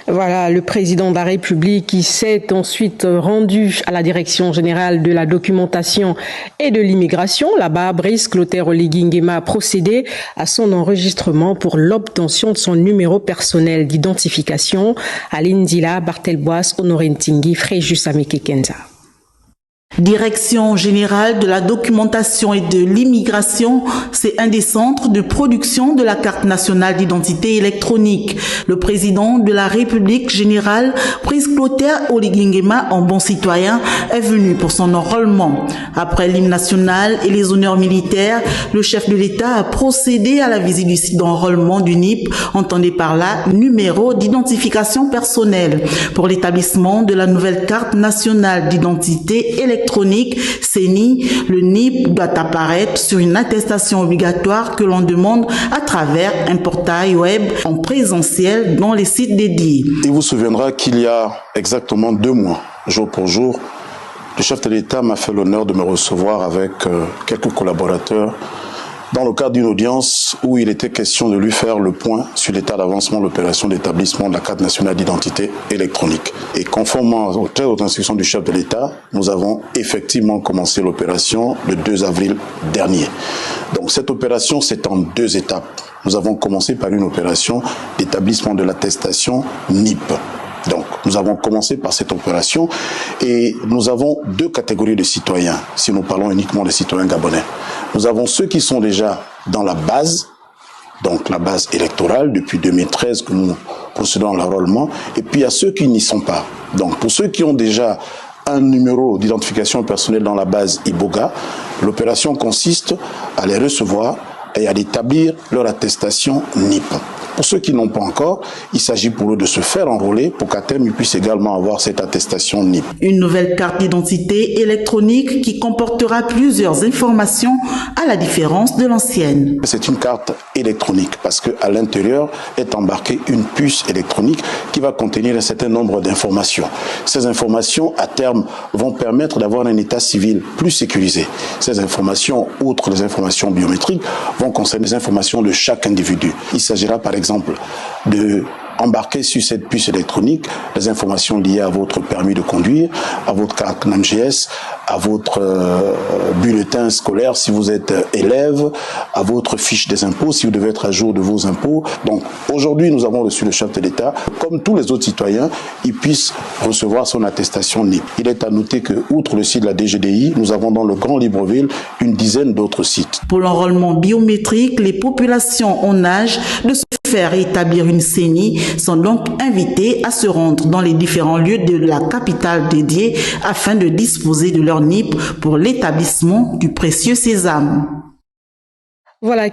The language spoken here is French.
Voilà, le président de la République qui s'est ensuite rendu à la Direction générale de la documentation et de l'immigration. Là-bas, Brice Clotaire Oligui Nguema a procédé à son enregistrement pour l'obtention de son numéro personnel d'identification. Aline Dila, Bartel Boas, Honoré Ntingui, Fréjus Ameke Kenza. Direction générale de la documentation et de l'immigration, c'est un des centres de production de la carte nationale d'identité électronique. Le président de la République générale, Brice Clotaire Oligui Nguema, en bon citoyen, est venu pour son enrôlement. Après l'hymne national et les honneurs militaires, le chef de l'État a procédé à la visite du site d'enrôlement du NIP, entendez par là numéro d'identification personnelle. Pour l'établissement de la nouvelle carte nationale d'identité électronique, CENI, le NIP doit apparaître sur une attestation obligatoire que l'on demande à travers un portail web en présentiel dans les sites dédiés. Il vous souviendra qu'il y a exactement 2 mois, jour pour jour, le chef de l'État m'a fait l'honneur de me recevoir avec quelques collaborateurs dans le cadre d'une audience où il était question de lui faire le point sur l'état d'avancement de l'opération d'établissement de la carte nationale d'identité électronique. Et conformément aux très hautes instructions du chef de l'État, nous avons effectivement commencé l'opération le 2 avril dernier. Donc cette opération, c'est en 2 étapes. Nous avons commencé par une opération d'établissement de l'attestation NIP. Donc, nous avons commencé par cette opération et nous avons 2 catégories de citoyens, si nous parlons uniquement des citoyens gabonais. Nous avons ceux qui sont déjà dans la base, donc la base électorale, depuis 2013 que nous procédons à l'enrôlement, et puis il y a ceux qui n'y sont pas. Donc, pour ceux qui ont déjà un numéro d'identification personnelle dans la base IBOGA, l'opération consiste à les recevoir et à établir leur attestation NIP. Pour ceux qui n'ont pas encore, il s'agit pour eux de se faire enrôler pour qu'à terme, ils puissent également avoir cette attestation NIP. Une nouvelle carte d'identité électronique qui comportera plusieurs informations à la différence de l'ancienne. C'est une carte électronique parce qu'à l'intérieur est embarquée une puce électronique qui va contenir un certain nombre d'informations. Ces informations, à terme, vont permettre d'avoir un état civil plus sécurisé. Ces informations, outre les informations biométriques, vont concerner les informations de chaque individu. Il s'agira par exemple de embarquer sur cette puce électronique les informations liées à votre permis de conduire, à votre carte NAMGS, à votre bulletin scolaire si vous êtes élève, à votre fiche des impôts si vous devez être à jour de vos impôts. Donc aujourd'hui, nous avons reçu le chef de l'État. Comme tous les autres citoyens, ils puissent recevoir son attestation NIP. Il est à noter que, outre le site de la DGDI, nous avons dans le Grand Libreville une dizaine d'autres sites. Pour l'enrôlement biométrique, les populations en âge de se faire établir une CENI sont donc invités à se rendre dans les différents lieux de la capitale dédiée afin de disposer de leur NIP pour l'établissement du précieux sésame. Voilà.